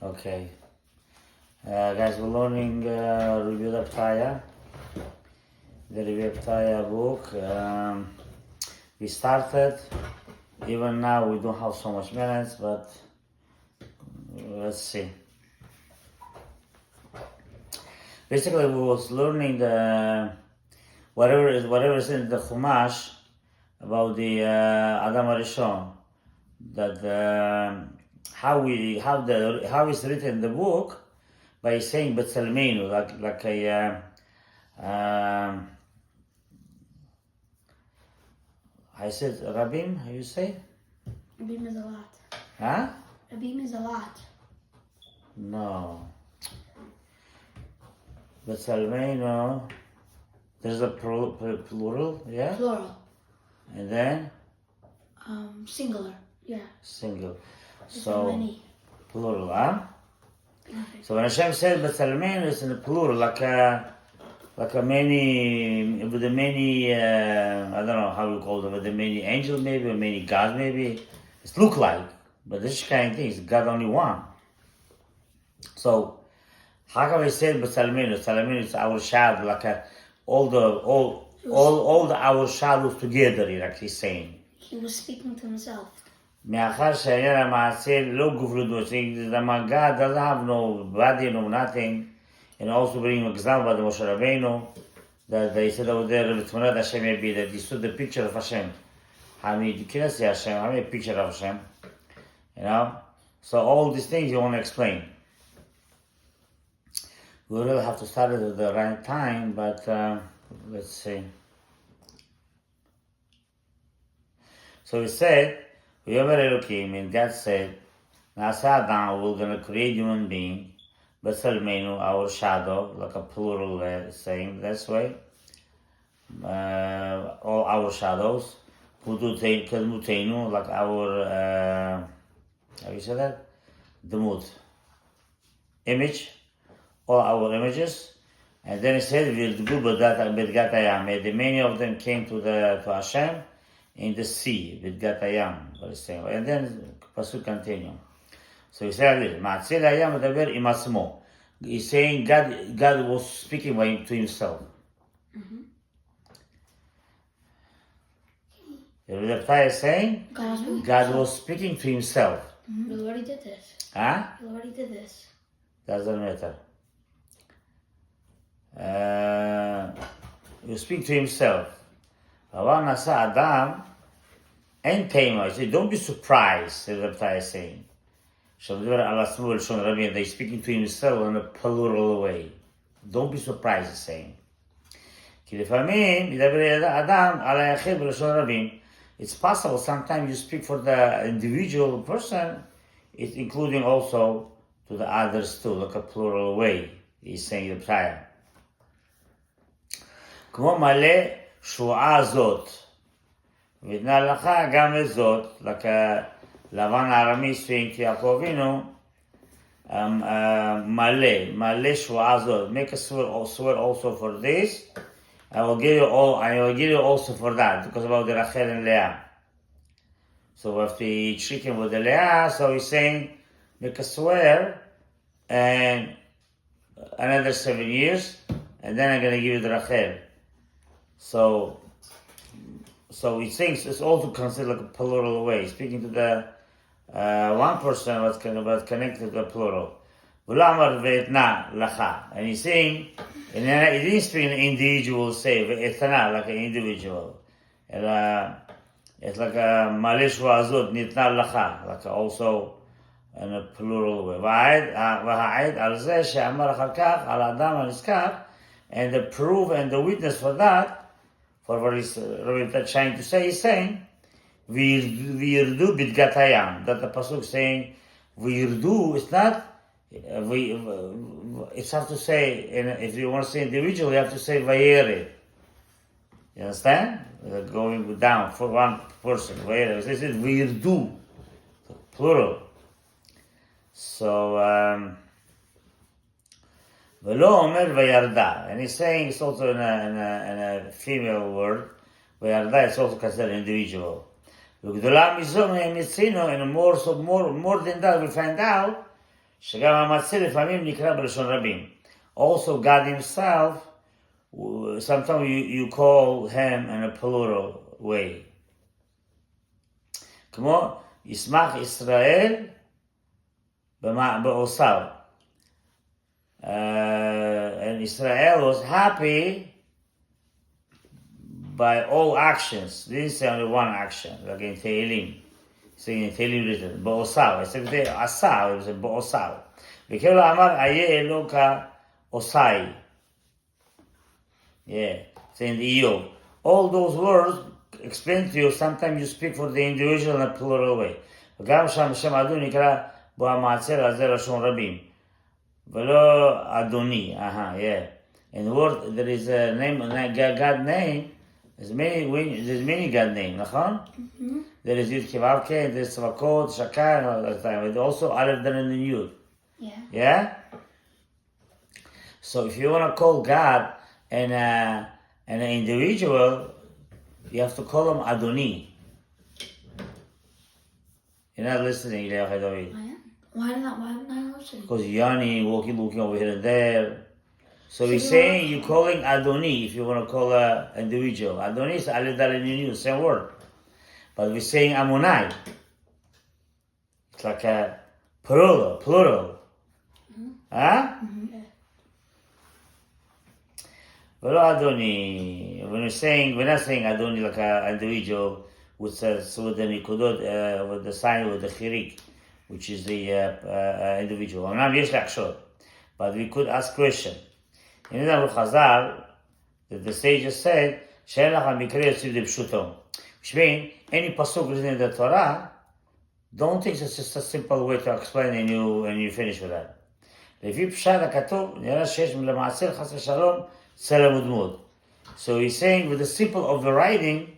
Okay. Guys, we're learning review the Fetaya. The review of Fetaya book. We started. Even now we don't have so much minutes, but let's see. Basically, we was learning the whatever is in the Chumash about the Adam Arishon. That how it's written in the book by saying B'Tzelmeinu, like a I said Rabim. How you say? Rabim is a lot. Huh? Rabim is a lot. No. B'Tzelmeinu. There's a plural, yeah. Plural. And then. Singular. Yeah. Single. There's So many. plural, huh? Okay. So when Hashem said B'Tzelmeinu, it's in the plural, like a many, with the many, I don't know how you call them, with the many angels maybe, or many gods maybe. It look like, but this kind of thing is God only one. So how can we say B'Tzelmeinu? B'Tzelmeinu is our shadow, like all the our shadows together, like he's saying. He was speaking to himself. מאחר שהעניין המעשה לא גוף לדמות, God doesn't have no body, no nothing, and also bring an example by the Moshe Rabbeinu, that they said over there, V'tmunat Hashem Yabi, that he saw the picture of Hashem. You cannot see Hashem, how many picture of Hashem? You know? So all these things you want to explain. We really have to start it at the right time, but let's see. So he said, and God said, Nasa Adam, we're going to create human being, B'Tzelmeinu, our shadow, like a plural saying, that's way. All our shadows, Kedmutenu, like our, how you say that? Demut. Image, all our images. And then he said, the many of them came to Hashem in the sea, with Gatayam, and then Pasuk continue. So he said, he's saying God was speaking to himself. Mm-hmm. The Fetaya is saying God was speaking to himself. Mm-hmm. We already did this. Huh? We already did this. Doesn't matter. He was speaking to himself. Adam and Tema. Don't be surprised, the Rabbi is saying. They're speaking to himself in a plural way. Don't be surprised, he's saying. It's possible sometimes you speak for the individual person, it's including also to the others too, like a plural way, he's saying the prayer. כמו מלא שבועה זאת, וניתנה לך גם את זאת, לבן הארמי saying to יעקב אבינו, מלא שבועה זאת, make a swear also for this, I will give you also for that, because about the Rachel and Leah. So after he tricked him with the Leah, so he's saying, make a swear, and another 7 years, and then I'm going to give you the Rachel. So he thinks it's also considered like a plural way, speaking to the one person was connected to the plural. And he's saying, and he didn't speak in an individual say, like an individual. It's like a malish wa'azot nitna lacha, like also in a plural way. And the proof and the witness for that, for what he's trying to say, he's saying, V'yirdu bidgatayam. That the pasuk saying, V'yirdu, it's not, it's have to say, if you want to say individual, you have to say Vayere. You understand? Going down for one person. Vayere. This is V'yirdu, plural. So, V'lo omer v'yarda, and he's saying it's also in a female word. V'yarda is also considered individual. V'gdola mizom mitzino, and more than that we find out שגם המציא לפעמים נקרא בלשון רבים. Also God himself, sometimes you call him in a plural way. כמו ישמח ישראל בעושיו. And Israel was happy by all actions. This is only one action, like in Tehillim. Saying in Tehillim written, בעושיו. I said עשה, it was בעושיו. וכאילו אמר, איה אלוקה עושי. Yeah, saying Eyo. All those words explain to you, sometimes you speak for the individual in a plural way. וגם שם שם אדון נקרא בו המעצר הזה לשון רבים. ולא אדוני, yeah. In the word, there is a name, God name, there's many God name, נכון? Mm-hmm. There is Yud Kivavke, there's Tzvakot, Shakar, and all that time. And also Aleph, then and Yud. Yeah. Yeah? So if you want to call God and an individual, you have to call him Adoni. You're not listening, Eliyahu David. I am. Why not? Why am I listening? Because Yanni looking over here and there. So he's you saying you're calling Adoni if you want to call an individual. Adoni is Aleph, then and Yud, same word. But we're saying Amonai. It's like a plural. Mm-hmm. Huh? Mm-hmm. But Adoni, when we're not saying Adoni like an individual with the Nikudot, with the sign with the Chirik, which is the individual. But we could ask question. In the Chazal, the sages said, which means any pasuk written in the Torah, don't think it's just a simple way to explain and you finish with that. לפי פשט הכתוב, נראה שיש למעשה חס ושלום צלם ודמות. So he's saying with the symbol of the writing,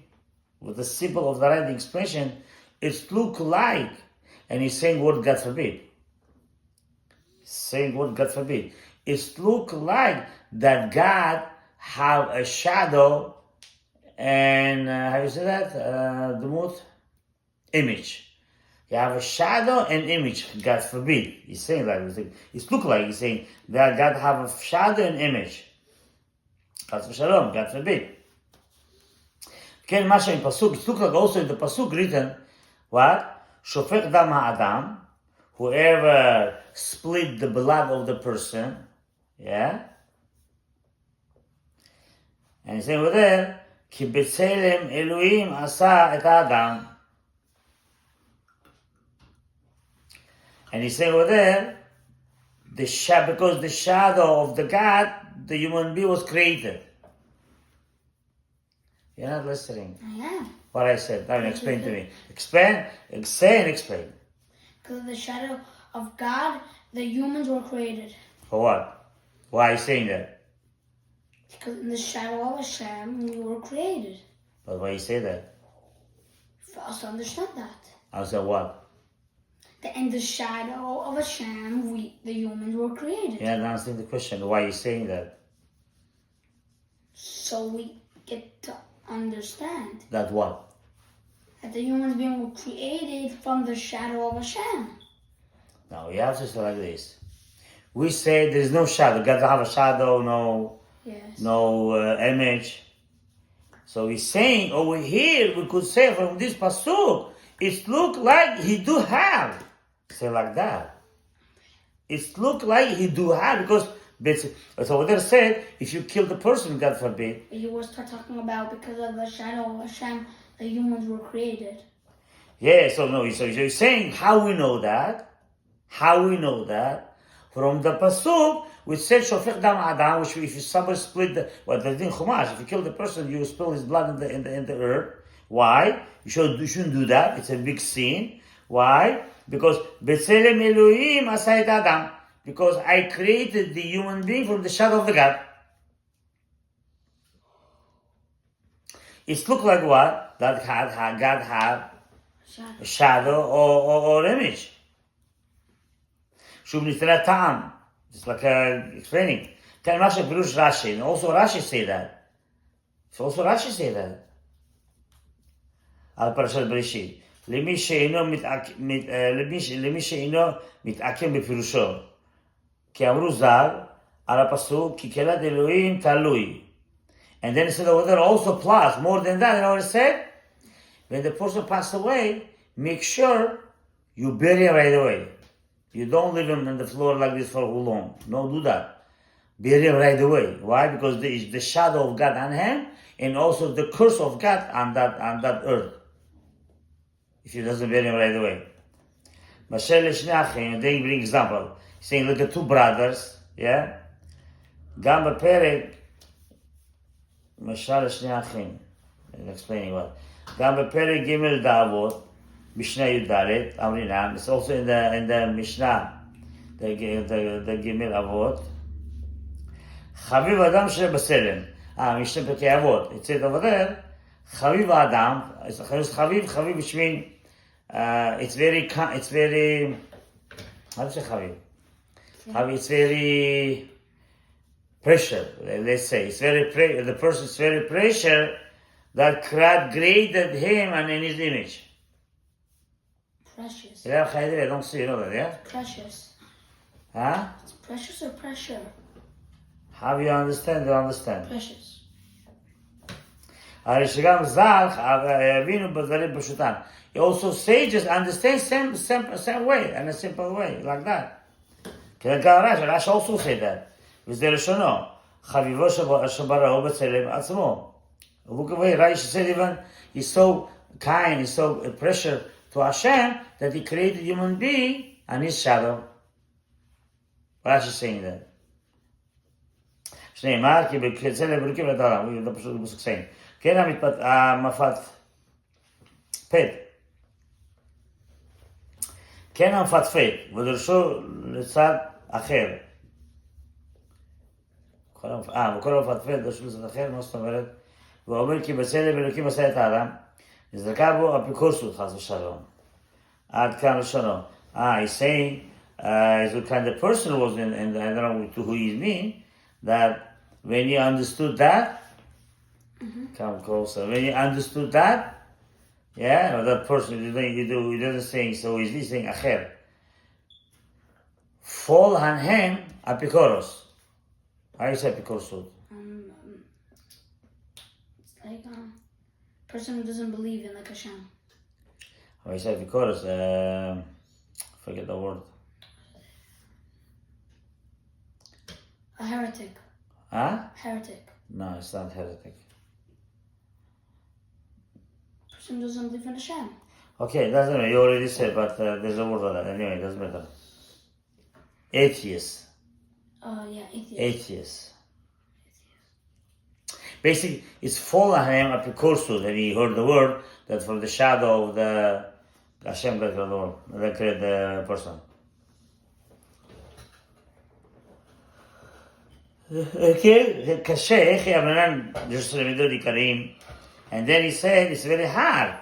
expression, it's look like, and he's saying word God forbid. It's look like that God have a shadow and how you say that? Dmut? Image. You have a shadow and image, God forbid. He's saying that. It's look like he's saying that God have a shadow and image. Chas v'shalom, God forbid. כן, מה שאין פסוק, it's look like also in the pasuk written, what? שופך דם האדם, whoever split the blood of the person, yeah? And he's saying over there, כי בצלם אלוהים עשה את האדם. And he's saying over there, because the shadow of the God, the human being was created. You're not listening. I am. What I said. Now explain to me. Explain. Explain. Because of the shadow of God, the humans were created. For what? Why are you saying that? Because in the shadow of Hashem, we were created. But why you say that? For us to understand that. I said what? That in the shadow of Hashem, the humans were created. You're not answering the question. Why are you saying that? So we get to understand. That what? That the humans being were created from the shadow of Hashem. Now, you have to say like this. We say there is no shadow. God doesn't have a shadow, no image. So he's saying over here, we could say from this pasuk, it look like he do have. Say like that. It look like he do have because so over there said, if you kill the person, God forbid. You were talking about because of the shadow of Hashem, the humans were created. Yeah, so you're saying how we know that? From the pasuk which said shofech dam adam, which if somebody split the din chumash, if you kill the person, you spill his blood in the earth. Why? You shouldn't do that. It's a big sin. Why? Because B'Tselem Elohim asa et adam. Because I created the human being from the shadow of the God. It looked like what? That God had a shadow or image. Shub nitera ta'am. It's like explaining. Can Masha Pirush Rashi. And also Rashi say that. Al Parashat Bereshit. למי שאינו מתעכם בפירושו. כי אמרו ז"ל על הפסוק, כי קהילת אלוהים תלוי. And then it said over there also plus, more than that, you know what it said? When the person passed away, make sure you bury him right away. You don't leave him on the floor like this for too long. Don't do that. Bury him right away. Why? Because there is the shadow of God on him, and also the curse of God on that earth. If he doesn't bury him right away. Then he brings example. He's saying, look at two brothers, yeah? גם בפרק, משל לשני אחים, explaining what. גם בפרק ג' דאבות, משנה י"ד, אמרינם, it's also in the Mishnah, the ג' אבות, חביב אדם שבסלם, משנה פרקי אבות, it said over there, חביב האדם, חביב which means, it's very, how do you say חביב? חביב, it's very pressure, let's say, it's very the person's very pressure that God created him and in his image. Precious. I don't see, you know that, yeah? Precious. Huh? It's precious or pressure? How you understand? You understand? Precious. He also sages understand same way, in a simple way, like that. Rashi also say that. וזה לשונו, חביבו שבראו בצלם עצמו. Look away, Rashi said even, he's so kind, he's so pressure to Hashem, that he created human being and his shadow. Rashi is saying that. שנאמר, כי בצלם אלוקים את העולם, זה פשוט בפסוק saying. כן המפת פת. כן המפתפת, ודרשו לצד אחר. וכל המפתפת דרשו לצד אחר, מה זאת אומרת? והוא אומר כי בצלם אלוקים עשה את האדם, נזרקה בו אפיקורסות חס ושלום. עד כאן לשונו. He's saying, the kind of person was in I don't know to who he mean, that when you understood that, come closer, when you understood that, yeah, or that person, he doesn't saying so easily, saying acher. Fall on him, apikoros. How do you say apikoros? It's like a person who doesn't believe in like Hashem. How do you say apikoros? Forget the word. A heretic. Huh? Heretic. No, it's not heretic. Person who doesn't believe in Hashem. Okay, doesn't matter. You already said, but there's a word for that. Anyway, it doesn't matter. Atheist. Yeah, atheist. Atheist. Basically, it's fall on him apikoros, and he heard the word that from the shadow of the Hashem created the world, that created the person. Okay, קשה, and then he said it's very hard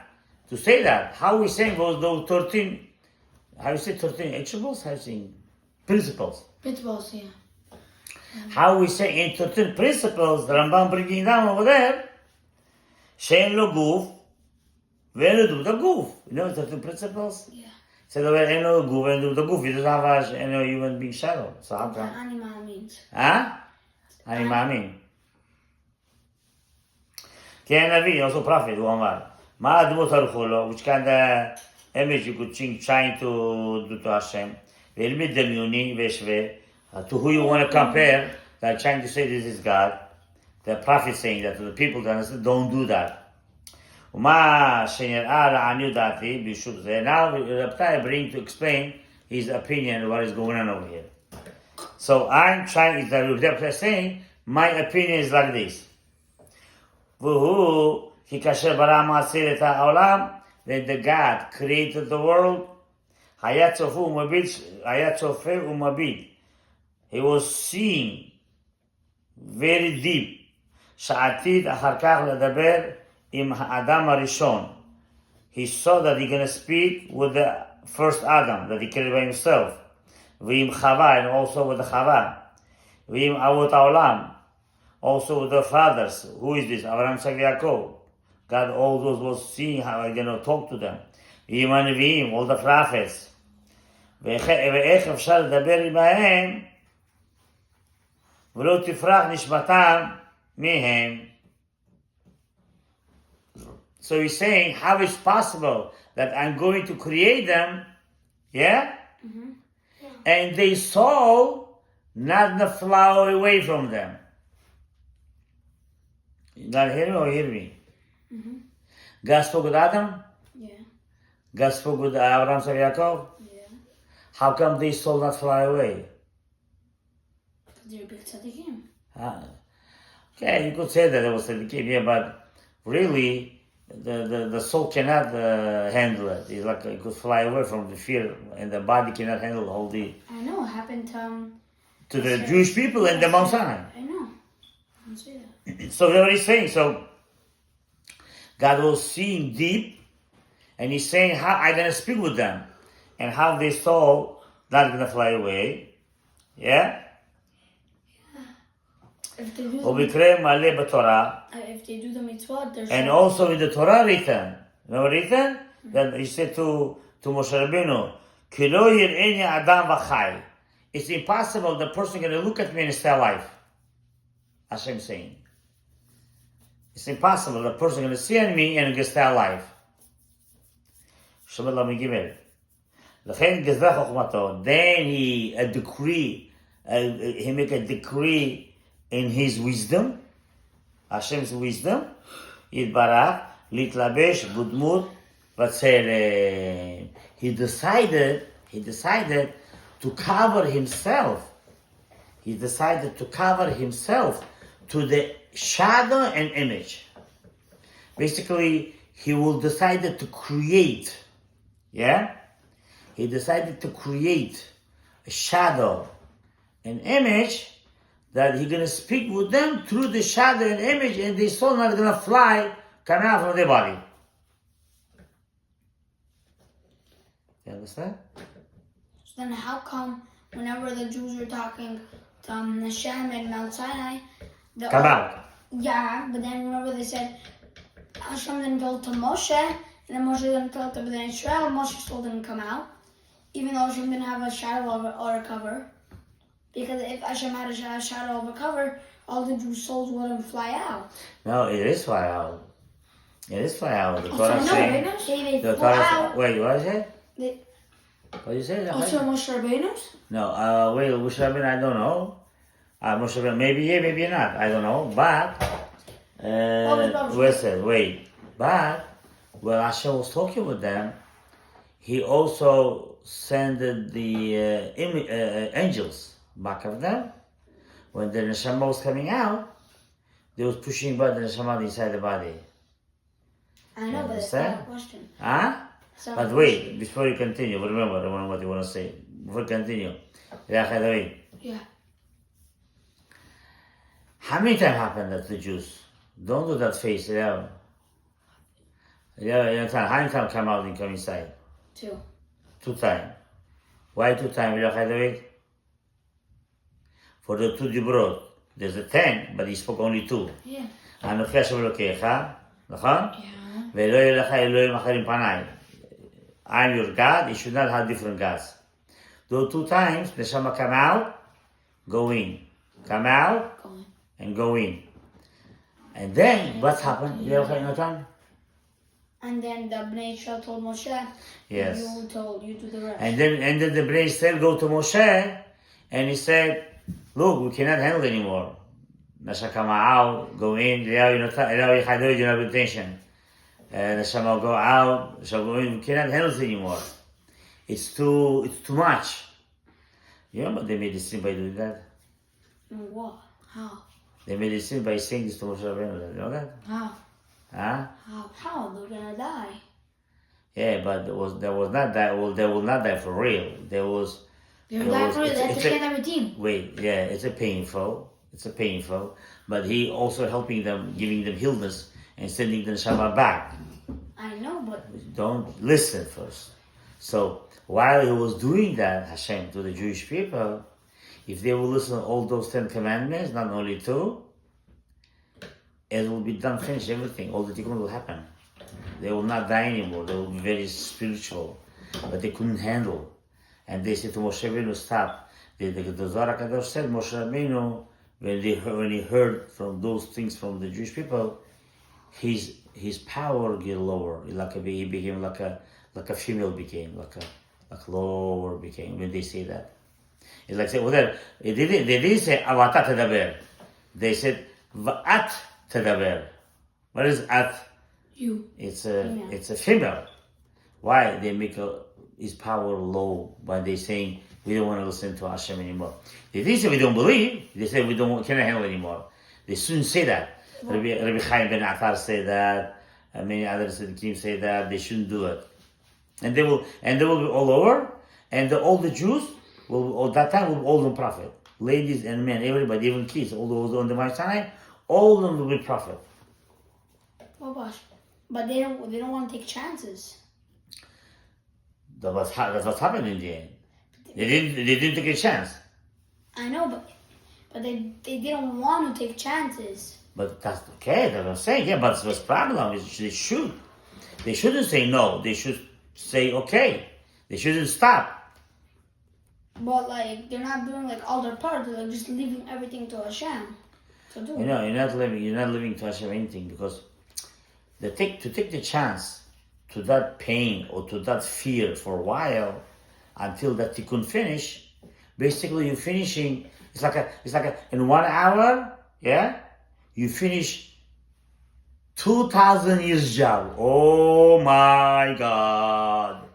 to say that. How we saying those 13, how you say 13 attributes? How you saying principles? Principles, yeah. How we say in 13 principles, the Rambam bringing down over there, שאין לו גוף, ואין לו דמות הגוף. You know 13 principles? Yeah. So the way אין לו גוף, ואין לו דמות הגוף, he doesn't have any human being shadow. So how come? Animal means. אני מאמין. כי הנביא, also prophet, הוא אמר, מה הדמות הלכו לו, which kind of image you could trying to do to Hashem, ואלמד דמיוני והשווה, to who you want to compare, that trying to say this is God, the prophet saying that to the people that understand, don't do that. ומה שנראה לעניות דעתי, בישוב זה, now Rabbi bring to explain his opinion of what is going on over here. So I'm trying, the saying, my opinion is like this. והוא, כי כאשר ברא מעשה את העולם, when the God created the world, היה צופה ומביט. He was seeing very deep, שעתיד אחר כך לדבר עם האדם הראשון. He saw that he's going to speak with the first Adam, that he created by himself. ועם חווה, and also with the חווה. ועם אבות העולם, also with the fathers. Who is this? Abraham, Isaac, Yaakov. God, all those was seeing how I'm going to talk to them. עם הנביאים, all the prophets. ואיך אפשר לדבר עמהם ולא תפרח נשמתם מהם. So he's saying, how is possible that I'm going to create them, yeah? Mm-hmm. And their soul not gonna fly away from them. You not hear me or hear me? Mm-hmm. God spoke with Adam? Yeah. God spoke with Abraham and Yaakov? Yeah. How come their soul not fly away? They're big tzadikim. Okay, you could say that it was Tzadikim, yeah, but really, the soul cannot handle it. It's like it could fly away from the fear, and the body cannot handle all the... I know, it happened to the Jewish people in the Mount Sinai. I know. I don't see that. So that's what he's saying. So God was seeing deep, and he's saying how I'm going to speak with them, and how their soul not going to fly away. Yeah? If they do ובקרב מלא בתורה, if they do the mitzvot, they're and also in the Torah written. You know what written? That he said to Moshe Rabbeinu, כי לא יראני אדם וחי. It's impossible the person going to look at me and stay alive. Hashem saying. It's impossible the person going to see on me and stay alive. שבת למ"ג. לכן גזרה חוכמתו. Then he make a decree in his wisdom, Hashem's wisdom, יתברך, להתלבש בדמות בצלם. He decided to cover himself. He decided to cover himself to the shadow and image. Basically, he will decided to create, yeah? He decided to create a shadow, an image, that he's going to speak with them through the shadow and image, and their soul not going to fly, come out from their body. You understand? So then how come whenever the Jews were talking to Hashem and Mount Sinai, Come out. Yeah, but then whenever they said Hashem didn't go to Moshe, and then Moshe didn't go to Bnei Israel, Moshe still didn't come out, even though Hashem didn't have a shadow or a cover. Because if Hashem had a shadow of a cover, all the Jews' souls wouldn't fly out. No, it is fly out. It is fly out. The So Torah no, saying. they don't say The they fly Torah. out. Wait, what is it? They, What did you say? also Moshe Rabbeinu's? No, wait, Moshe Rabbeinu, I don't know. Moshe Rabbeinu, maybe yeah, maybe not. I don't know. But wait. But when Hashem was talking with them, he also sent the angels back of them. When the neshama was coming out, they was pushing back the neshama inside the body. I know, but it's not a question. Huh? But wait, before you continue, remember what you want to say. Before you continue. Yeah. How many times happened that to the Jews? Don't do that face, Eliyahu. How many times come out and come inside? 2. 2 times. Why 2 times? For the 2 dibrot, there's a 10, but he spoke only 2. Yeah. אנוכי השם אלוקיך, נכון? Yeah. ולא יהיה לך אלוהים אחרים פניי. I'm your God, you should not have different gods. Those 2 times, the Neshama come out, go in. Come out, Go on. and go in. And then, what happened? And then the Bnei Israel told Moshe, Yes. you do the rest. And then the Bnei Israel go to Moshe, and he said, look, we cannot handle anymore. Nashama come out, go in, you don't have intention. Nashama go out, Nashama go in, we cannot handle it anymore. It's too much. You know what they made a sin by doing that? What? How? They made a sin by saying this to Moshe Rabbeinu. You know that? How? Huh? How? They're gonna die. Yeah, but there was not that. Well, they will not die for real. They're die for real. That's the kind of redeem. Wait, yeah, it's a painful. But he also helping them, giving them healness and sending the neshama back. I know, but Don't listen first. So while he was doing that, Hashem to the Jewish people, if they will listen to all those 10 commandments, not only 2, it will be done, finished, everything. All the tikkun will happen. They will not die anymore. They will be very spiritual, but they couldn't handle. And they said to Moshe Rabbeinu, stop. The Zohar HaKadosh said, Moshe Rabbeinu, when he heard from those things from the Jewish people, his power get lower. He became like a female became, like lower became when they say that. It's like say, well, they didn't say avata tedaber. They said va'at tedaber. What is at? You. It's a female. Why they make his power low by they saying we don't want to listen to Hashem anymore. They didn't say we don't believe. They said we cannot handle anymore. They shouldn't say that. Rabbi Chaim ben Atar say that. And many other Tzadikim say that. They shouldn't do it. And they will be all over. And all the Jews will at that time will be all the prophet, ladies and men, everybody, even kids, all those on the Mount Sinai, all of them will be prophet. Oh gosh, but they don't want to take chances. That's what's happened in the end. They didn't take a chance. I know, but they didn't want to take chances. But that's okay. That's what I'm saying. Yeah, but the problem is they should. They shouldn't say no. They should say okay. They shouldn't stop. But like they're not doing like all their part. They're like just leaving everything to Hashem to do. You know, you're not living to Hashem anything because to take the chance to that pain or to that fear for a while until that you couldn't finish. Basically, you're finishing. It's like a in 1 hour. Yeah, you finish 2,000 years job. Oh my God.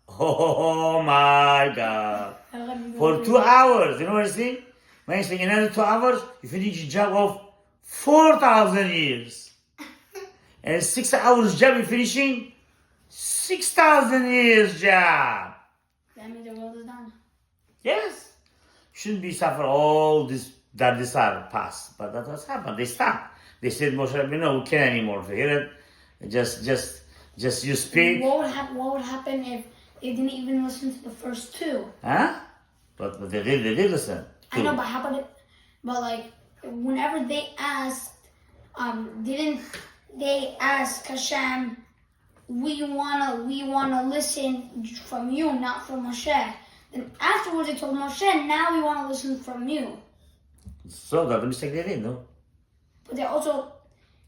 Oh my God. For 2 hours, you know what I'm saying? When you say another 2 hours, you finish your job of 4,000 years. And 6 hours job, you're finishing 6,000 years job. That means the world is done. Yes. Shouldn't be suffer all this are past. But that's what's happened. They stopped. They said, Moshe Rabbeinu, no, we can't anymore. Forget it. Just you speak. What would happen if they didn't even listen to the first two? Huh? But they did listen. I know, but how about it? But like, whenever they asked, didn't they ask Hashem, we wanna listen from you, not from Moshe? Then afterwards they told Moshe, now we wanna listen from you. So that's the mistake they did, no? But they also,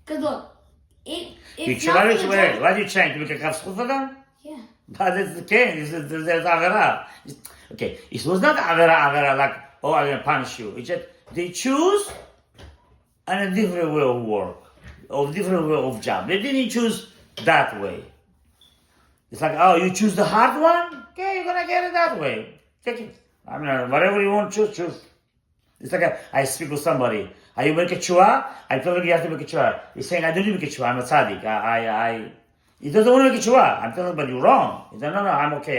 cause look, if why are you trying to make a kafsut for them? Yeah. But it's the case. There's avera. Okay, it was not avera like, oh, I'm gonna punish you. It's just they choose a different way of work, or different way of job. They didn't choose that way. It's like, oh, you choose the hard one? Okay, you're gonna get it that way. Take it. I mean, whatever you want, choose. It's like I speak with somebody. Are you make a tshuva? I tell him you have to make a tshuva. He's saying, I don't need to make a tshuva. I'm a tzaddik. He doesn't want to make a tshuva. I'm telling him, but you're wrong. He said, no, I'm okay.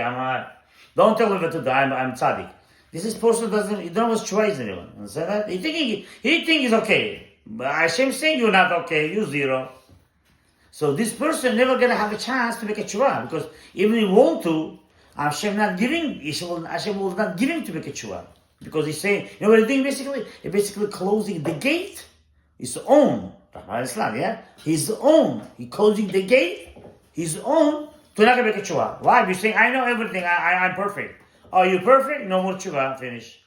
Don't tell him what to do. I'm tzaddik. This person doesn't. He don't know what tshuva is anyone. Understand that? He think he's okay. But Hashem saying you're not okay. You're zero. So this person never gonna have a chance to make a tshuva because even if he want to, Hashem not giving. Hashem will not give him to make a tshuva. Because he's saying, you know what he's doing basically? He's basically closing the gate. His own. Yeah? His own. He's closing the gate. His own to not make a tshuva. Why? You're saying, I know everything. I'm perfect. Oh, you're perfect? No more tshuva. Finish.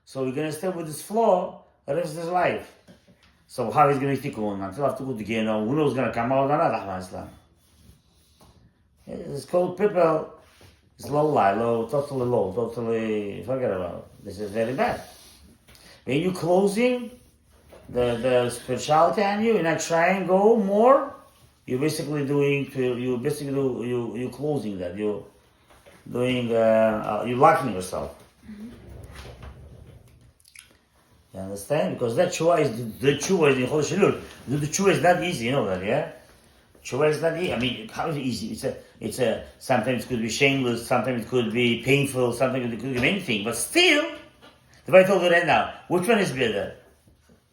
So we're going to stay with this flaw the rest of his life. So how he's going to tikkun until after go to Gehenna? Who knows going to come out or not? It's called people. It's totally low, totally forget about it. This is very bad. When you're closing the spirituality on you, you're not trying to go more, you're basically you're closing that. You're doing, you're locking yourself. Mm-hmm. You understand? Because that tshuva is the tshuva in Chol Shilul. The tshuva is not easy, you know that, yeah? Tshuva is not easy. I mean, how is it easy? It's sometimes it could be shameless, sometimes it could be painful, sometimes it could be anything. But still, if I told you right now, which one is better?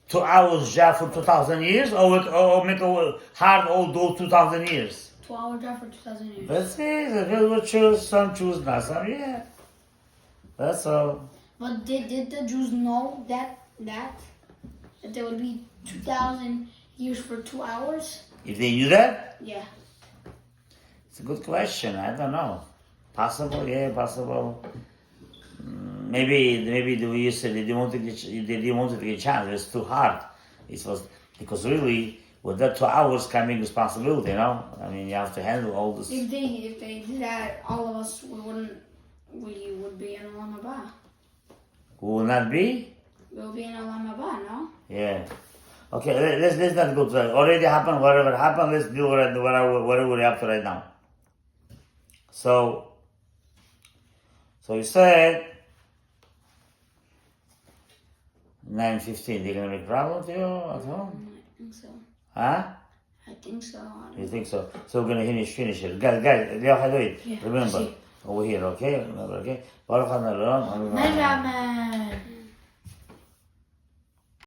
2 hours job for 2,000 years, or make a hard all those 2,000 years? 2 hour job for 2,000 years. That's it. We'll choose. Some choose not. Some, yeah. That's all. But did the Jews know that there would be 2,000 years for 2 hours? If they knew that? Yeah. It's a good question. I don't know. Possible, yeah, possible. Maybe you said they didn't want to take a chance. It was too hard. It was because really with that 2 hours coming responsibility, you know. I mean, you have to handle all this. If they did that, all of us we would be in Olam Haba. Who will not be? We'll be in Olam Haba, no? Yeah. Okay, let's not go to that. Already happened, whatever happened, let's deal with it, whatever we have to right now. So you said 9:15. They're gonna make a problem to you at home? I think so. Huh? I think so. You think so? So we're gonna finish it. Guys, Eliyahu, Yeah, remember over here, okay? Remember, okay? Baruch Adonai Olam. Amen.